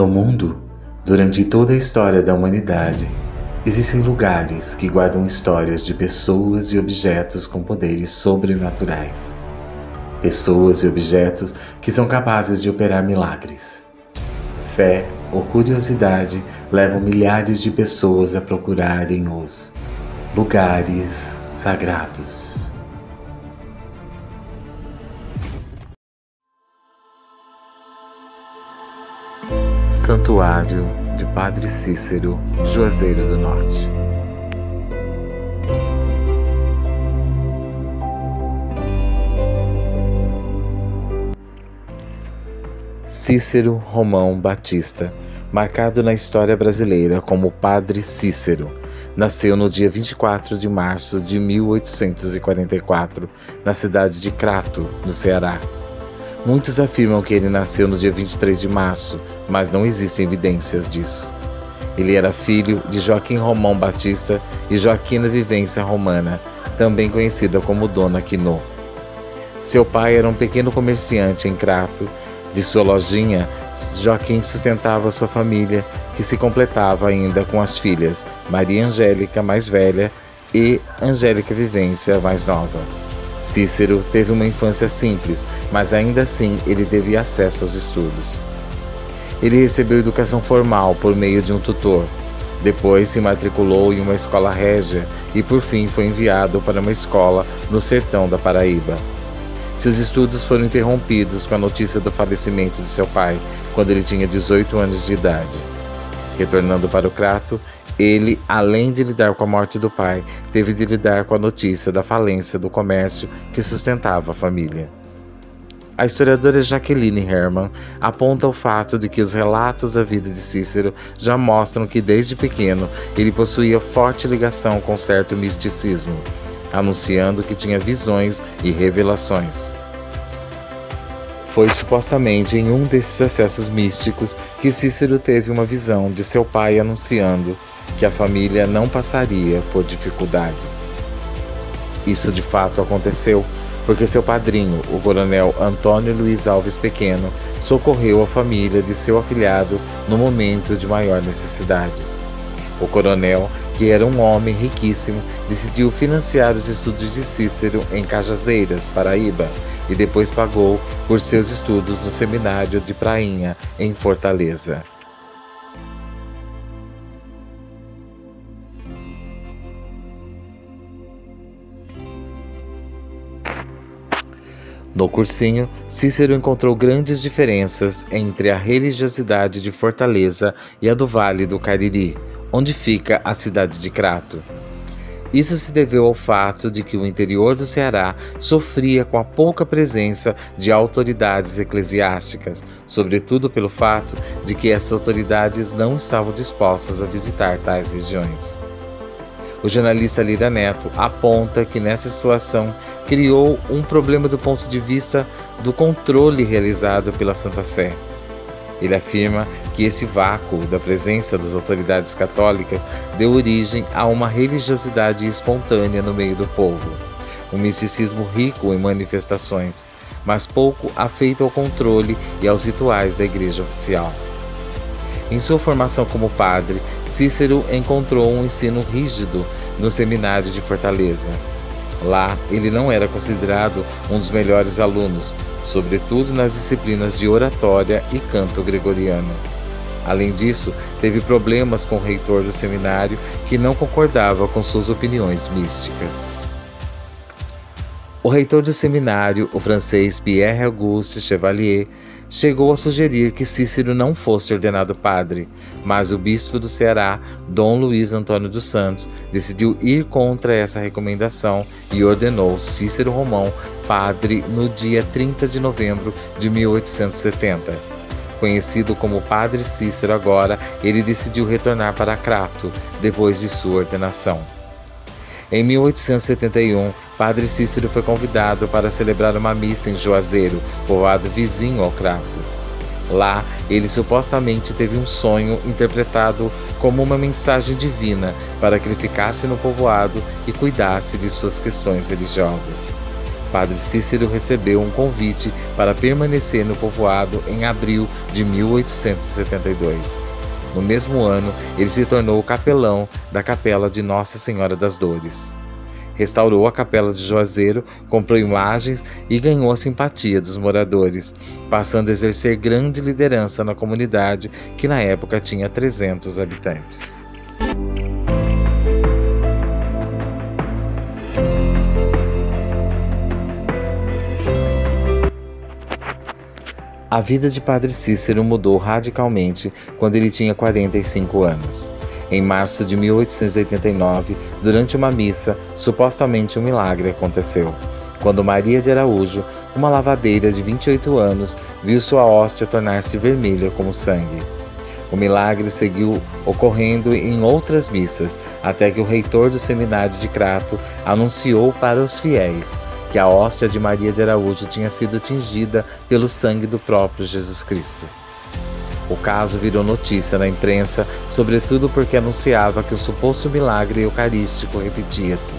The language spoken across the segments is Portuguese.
No mundo, durante toda a história da humanidade, existem lugares que guardam histórias de pessoas e objetos com poderes sobrenaturais. Pessoas e objetos que são capazes de operar milagres. Fé ou curiosidade levam milhares de pessoas a procurarem os lugares sagrados. Santuário de Padre Cícero, Juazeiro do Norte. Cícero Romão Batista, marcado na história brasileira como Padre Cícero, nasceu no dia 24 de março de 1844, na cidade de Crato, no Ceará. Muitos afirmam que ele nasceu no dia 23 de março, mas não existem evidências disso. Ele era filho de Joaquim Romão Batista e Joaquina Vivência Romana, também conhecida como Dona Quinô. Seu pai era um pequeno comerciante em Crato. De sua lojinha, Joaquim sustentava sua família, que se completava ainda com as filhas Maria Angélica, mais velha, e Angélica Vivência, mais nova. Cícero teve uma infância simples, mas ainda assim ele teve acesso aos estudos. Ele recebeu educação formal por meio de um tutor. Depois se matriculou em uma escola régia e por fim foi enviado para uma escola no sertão da Paraíba. Seus estudos foram interrompidos com a notícia do falecimento de seu pai, quando ele tinha 18 anos de idade. Retornando para o Crato, ele, além de lidar com a morte do pai, teve de lidar com a notícia da falência do comércio que sustentava a família. A historiadora Jaqueline Hermann aponta o fato de que os relatos da vida de Cícero já mostram que desde pequeno ele possuía forte ligação com certo misticismo, anunciando que tinha visões e revelações. Foi supostamente em um desses acessos místicos que Cícero teve uma visão de seu pai anunciando que a família não passaria por dificuldades. Isso de fato aconteceu porque seu padrinho, o coronel Antônio Luiz Alves Pequeno, socorreu a família de seu afilhado no momento de maior necessidade. O coronel, que era um homem riquíssimo, decidiu financiar os estudos de Cícero em Cajazeiras, Paraíba, e depois pagou por seus estudos no seminário de Prainha, em Fortaleza. No cursinho, Cícero encontrou grandes diferenças entre a religiosidade de Fortaleza e a do Vale do Cariri, onde fica a cidade de Crato. Isso se deveu ao fato de que o interior do Ceará sofria com a pouca presença de autoridades eclesiásticas, sobretudo pelo fato de que essas autoridades não estavam dispostas a visitar tais regiões. O jornalista Lira Neto aponta que nessa situação criou um problema do ponto de vista do controle realizado pela Santa Sé. Ele afirma que esse vácuo da presença das autoridades católicas deu origem a uma religiosidade espontânea no meio do povo, um misticismo rico em manifestações, mas pouco afeito ao controle e aos rituais da igreja oficial. Em sua formação como padre, Cícero encontrou um ensino rígido no seminário de Fortaleza. Lá, ele não era considerado um dos melhores alunos, sobretudo nas disciplinas de oratória e canto gregoriano. Além disso, teve problemas com o reitor do seminário, que não concordava com suas opiniões místicas. O reitor do seminário, o francês Pierre Auguste Chevalier, chegou a sugerir que Cícero não fosse ordenado padre, mas o bispo do Ceará, Dom Luiz Antônio dos Santos, decidiu ir contra essa recomendação e ordenou Cícero Romão padre no dia 30 de novembro de 1870. Conhecido como Padre Cícero agora, ele decidiu retornar para Crato depois de sua ordenação. Em 1871, Padre Cícero foi convidado para celebrar uma missa em Juazeiro, povoado vizinho ao Crato. Lá, ele supostamente teve um sonho interpretado como uma mensagem divina para que ele ficasse no povoado e cuidasse de suas questões religiosas. Padre Cícero recebeu um convite para permanecer no povoado em abril de 1872. No mesmo ano, ele se tornou capelão da Capela de Nossa Senhora das Dores. Restaurou a Capela de Juazeiro, comprou imagens e ganhou a simpatia dos moradores, passando a exercer grande liderança na comunidade, que na época tinha 300 habitantes. A vida de Padre Cícero mudou radicalmente quando ele tinha 45 anos. Em março de 1889, durante uma missa, supostamente um milagre aconteceu. Quando Maria de Araújo, uma lavadeira de 28 anos, viu sua hóstia tornar-se vermelha como sangue. O milagre seguiu ocorrendo em outras missas, até que o reitor do seminário de Crato anunciou para os fiéis que a hóstia de Maria de Araújo tinha sido tingida pelo sangue do próprio Jesus Cristo. O caso virou notícia na imprensa, sobretudo porque anunciava que o suposto milagre eucarístico repetia-se.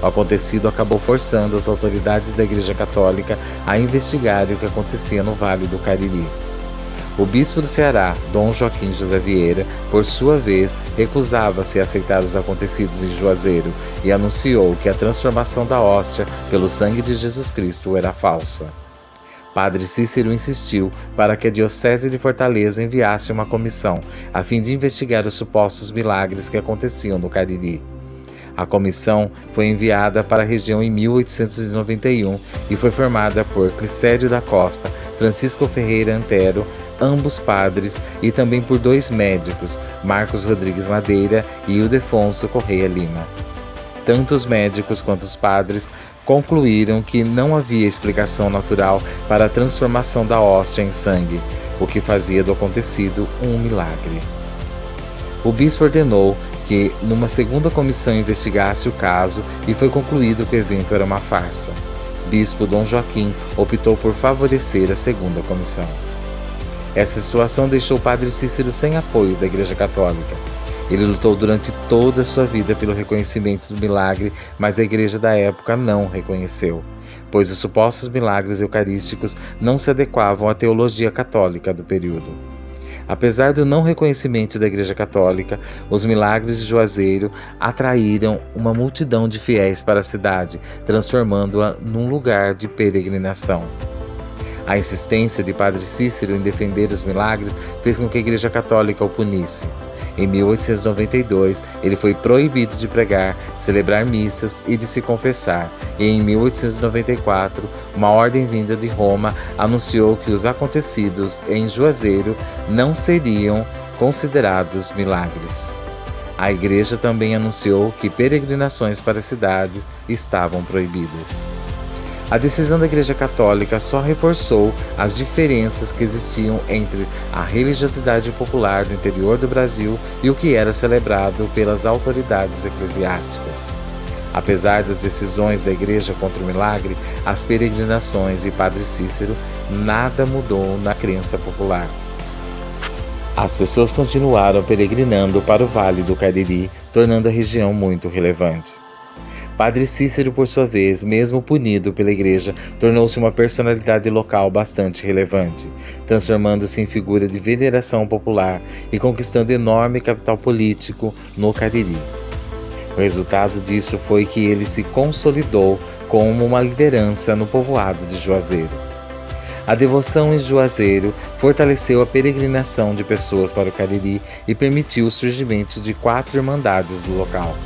O acontecido acabou forçando as autoridades da Igreja Católica a investigar o que acontecia no Vale do Cariri. O bispo do Ceará, Dom Joaquim José Vieira, por sua vez, recusava-se a aceitar os acontecidos em Juazeiro e anunciou que a transformação da hóstia pelo sangue de Jesus Cristo era falsa. Padre Cícero insistiu para que a Diocese de Fortaleza enviasse uma comissão, a fim de investigar os supostos milagres que aconteciam no Cariri. A comissão foi enviada para a região em 1891 e foi formada por Clicério da Costa, Francisco Ferreira Antero, ambos padres, e também por 2 médicos, Marcos Rodrigues Madeira e Ildefonso Correia Lima. Tanto os médicos quanto os padres concluíram que não havia explicação natural para a transformação da hóstia em sangue, o que fazia do acontecido um milagre. O bispo ordenou que numa segunda comissão investigasse o caso e foi concluído que o evento era uma farsa. Bispo Dom Joaquim optou por favorecer a segunda comissão. Essa situação deixou Padre Cícero sem apoio da Igreja Católica. Ele lutou durante toda a sua vida pelo reconhecimento do milagre, mas a Igreja da época não reconheceu, pois os supostos milagres eucarísticos não se adequavam à teologia católica do período. Apesar do não reconhecimento da Igreja Católica, os milagres de Juazeiro atraíram uma multidão de fiéis para a cidade, transformando-a num lugar de peregrinação. A insistência de Padre Cícero em defender os milagres fez com que a Igreja Católica o punisse. Em 1892, ele foi proibido de pregar, celebrar missas e de se confessar, e em 1894, uma ordem vinda de Roma anunciou que os acontecidos em Juazeiro não seriam considerados milagres. A Igreja também anunciou que peregrinações para cidades estavam proibidas. A decisão da Igreja Católica só reforçou as diferenças que existiam entre a religiosidade popular do interior do Brasil e o que era celebrado pelas autoridades eclesiásticas. Apesar das decisões da Igreja contra o milagre, as peregrinações e Padre Cícero, nada mudou na crença popular. As pessoas continuaram peregrinando para o Vale do Cariri, tornando a região muito relevante. Padre Cícero, por sua vez, mesmo punido pela Igreja, tornou-se uma personalidade local bastante relevante, transformando-se em figura de veneração popular e conquistando enorme capital político no Cariri. O resultado disso foi que ele se consolidou como uma liderança no povoado de Juazeiro. A devoção em Juazeiro fortaleceu a peregrinação de pessoas para o Cariri e permitiu o surgimento de 4 irmandades do local.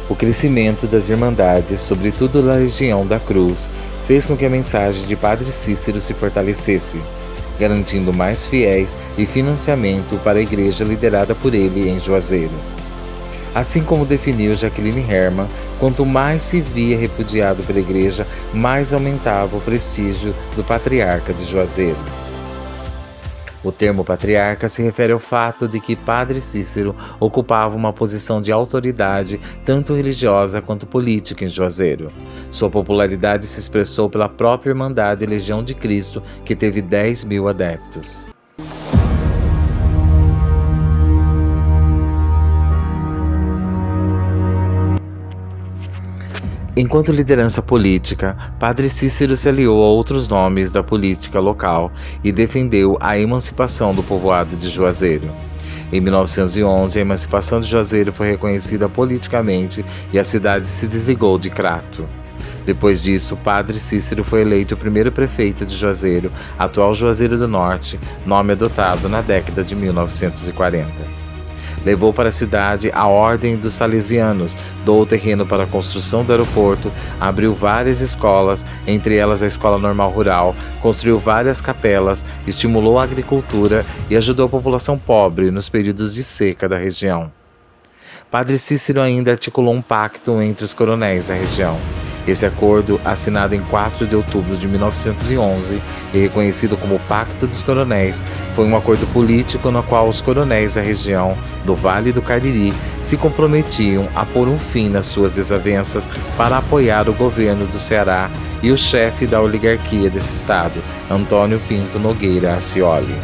O crescimento das irmandades, sobretudo da região da Cruz, fez com que a mensagem de Padre Cícero se fortalecesse, garantindo mais fiéis e financiamento para a igreja liderada por ele em Juazeiro. Assim como definiu Jacqueline Herman, quanto mais se via repudiado pela igreja, mais aumentava o prestígio do patriarca de Juazeiro. O termo patriarca se refere ao fato de que Padre Cícero ocupava uma posição de autoridade tanto religiosa quanto política em Juazeiro. Sua popularidade se expressou pela própria Irmandade Legião de Cristo, que teve 10.000 adeptos. Enquanto liderança política, Padre Cícero se aliou a outros nomes da política local e defendeu a emancipação do povoado de Juazeiro. Em 1911, a emancipação de Juazeiro foi reconhecida politicamente e a cidade se desligou de Crato. Depois disso, Padre Cícero foi eleito o primeiro prefeito de Juazeiro, atual Juazeiro do Norte, nome adotado na década de 1940. Levou para a cidade a Ordem dos Salesianos, doou terreno para a construção do aeroporto, abriu várias escolas, entre elas a Escola Normal Rural, construiu várias capelas, estimulou a agricultura e ajudou a população pobre nos períodos de seca da região. Padre Cícero ainda articulou um pacto entre os coronéis da região. Esse acordo, assinado em 4 de outubro de 1911 e reconhecido como Pacto dos Coronéis, foi um acordo político no qual os coronéis da região do Vale do Cariri se comprometiam a pôr um fim nas suas desavenças para apoiar o governo do Ceará e o chefe da oligarquia desse estado, Antônio Pinto Nogueira Accioli.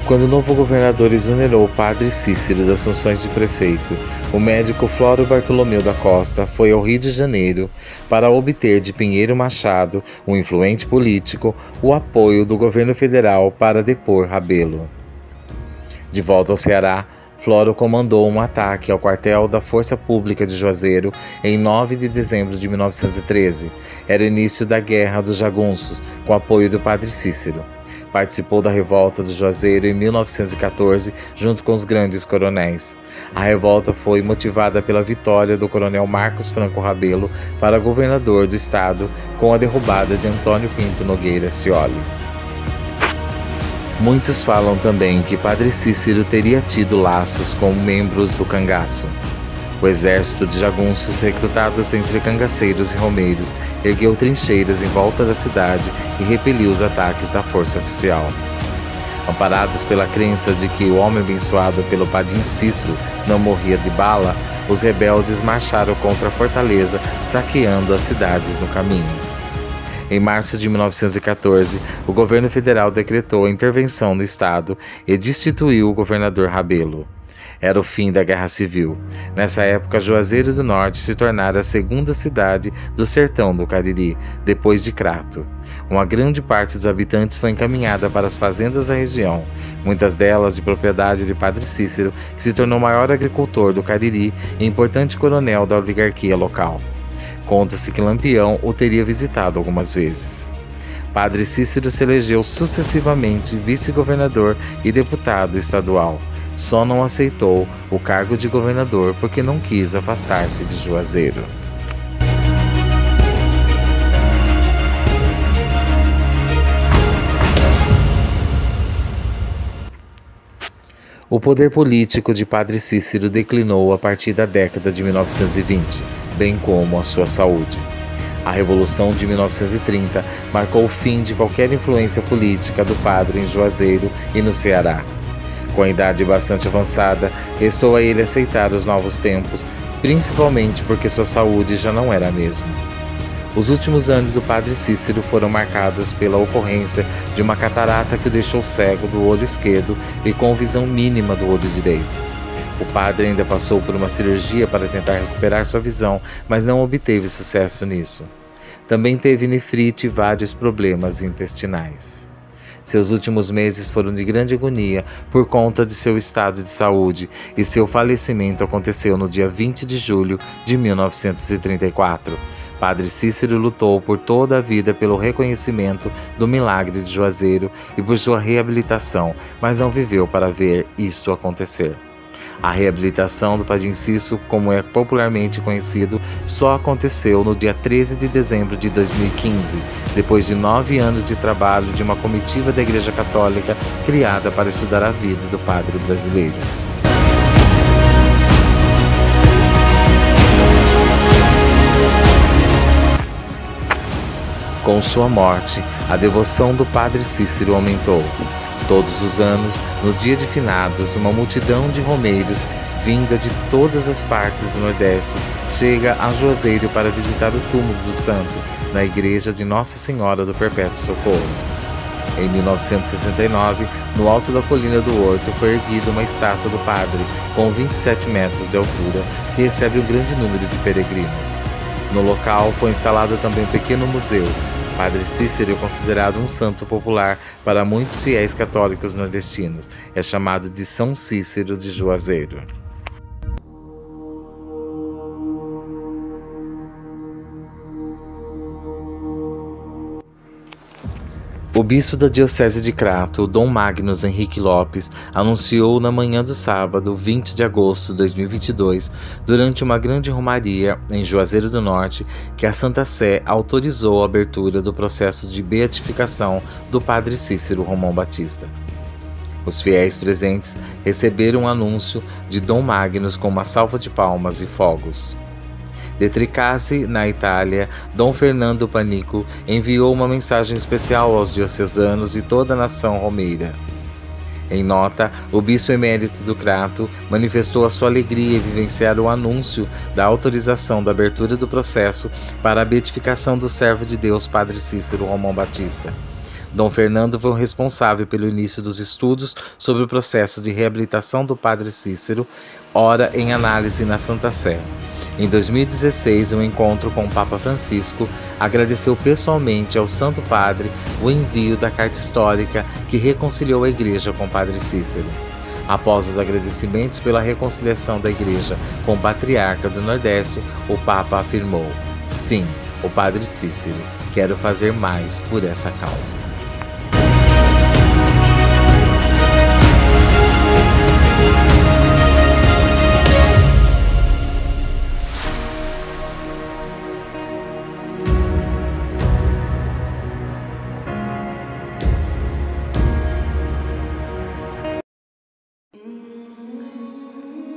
Quando o novo governador exonerou o Padre Cícero das funções de prefeito, o médico Floro Bartolomeu da Costa foi ao Rio de Janeiro para obter de Pinheiro Machado, um influente político, o apoio do governo federal para depor Rebelo. De volta ao Ceará, Floro comandou um ataque ao quartel da Força Pública de Juazeiro em 9 de dezembro de 1913. Era o início da Guerra dos Jagunços, com apoio do Padre Cícero. Participou da revolta do Juazeiro em 1914, junto com os grandes coronéis. A revolta foi motivada pela vitória do coronel Marcos Franco Rebelo para governador do estado, com a derrubada de Antônio Pinto Nogueira Accioli. Muitos falam também que Padre Cícero teria tido laços com membros do cangaço. O exército de jagunços, recrutados entre cangaceiros e romeiros, ergueu trincheiras em volta da cidade e repeliu os ataques da força oficial. Amparados pela crença de que o homem abençoado pelo Padim Cisso não morria de bala, os rebeldes marcharam contra a fortaleza, saqueando as cidades no caminho. Em março de 1914, o governo federal decretou a intervenção no estado e destituiu o governador Rebelo. Era o fim da Guerra Civil. Nessa época, Juazeiro do Norte se tornara a segunda cidade do sertão do Cariri, depois de Crato. Uma grande parte dos habitantes foi encaminhada para as fazendas da região, muitas delas de propriedade de Padre Cícero, que se tornou o maior agricultor do Cariri e importante coronel da oligarquia local. Conta-se que Lampião o teria visitado algumas vezes. Padre Cícero se elegeu sucessivamente vice-governador e deputado estadual. Só não aceitou o cargo de governador porque não quis afastar-se de Juazeiro. O poder político de Padre Cícero declinou a partir da década de 1920, bem como a sua saúde. A Revolução de 1930 marcou o fim de qualquer influência política do padre em Juazeiro e no Ceará. Com a idade bastante avançada, restou a ele aceitar os novos tempos, principalmente porque sua saúde já não era a mesma. Os últimos anos do Padre Cícero foram marcados pela ocorrência de uma catarata que o deixou cego do olho esquerdo e com visão mínima do olho direito. O padre ainda passou por uma cirurgia para tentar recuperar sua visão, mas não obteve sucesso nisso. Também teve nefrite e vários problemas intestinais. Seus últimos meses foram de grande agonia por conta de seu estado de saúde e seu falecimento aconteceu no dia 20 de julho de 1934. Padre Cícero lutou por toda a vida pelo reconhecimento do milagre de Juazeiro e por sua reabilitação, mas não viveu para ver isso acontecer. A reabilitação do Padim Cisso, como é popularmente conhecido, só aconteceu no dia 13 de dezembro de 2015, depois de 9 anos de trabalho de uma comitiva da Igreja Católica criada para estudar a vida do padre brasileiro. Com sua morte, a devoção do Padre Cícero aumentou. Todos os anos, no dia de finados, uma multidão de romeiros, vinda de todas as partes do Nordeste, chega a Juazeiro para visitar o túmulo do santo, na igreja de Nossa Senhora do Perpétuo Socorro. Em 1969, no alto da colina do Horto foi erguida uma estátua do padre, com 27 metros de altura, que recebe um grande número de peregrinos. No local foi instalado também um pequeno museu. Padre Cícero é considerado um santo popular para muitos fiéis católicos nordestinos. É chamado de São Cícero de Juazeiro. O bispo da Diocese de Crato, Dom Magnus Henrique Lopes, anunciou na manhã do sábado, 20 de agosto de 2022, durante uma grande romaria em Juazeiro do Norte, que a Santa Sé autorizou a abertura do processo de beatificação do Padre Cícero Romão Batista. Os fiéis presentes receberam um anúncio de Dom Magnus com uma salva de palmas e fogos. De Tricase, na Itália, Dom Fernando Panico enviou uma mensagem especial aos diocesanos e toda a nação romeira. Em nota, o bispo emérito do Crato manifestou a sua alegria em vivenciar o anúncio da autorização da abertura do processo para a beatificação do servo de Deus Padre Cícero Romão Batista. Dom Fernando foi o responsável pelo início dos estudos sobre o processo de reabilitação do Padre Cícero, ora em análise na Santa Sé. Em 2016, um encontro com o Papa Francisco agradeceu pessoalmente ao Santo Padre o envio da carta histórica que reconciliou a Igreja com o Padre Cícero. Após os agradecimentos pela reconciliação da Igreja com o Patriarca do Nordeste, o Papa afirmou: "Sim, o Padre Cícero, quero fazer mais por essa causa."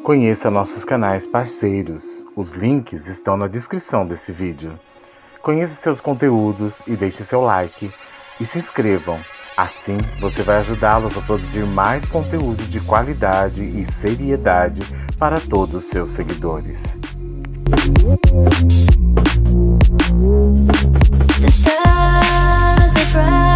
Conheça nossos canais parceiros. Os links estão na descrição desse vídeo. Conheça seus conteúdos e deixe seu like. E se inscrevam. Assim, você vai ajudá-los a produzir mais conteúdo de qualidade e seriedade para todos os seus seguidores. The stars are bright.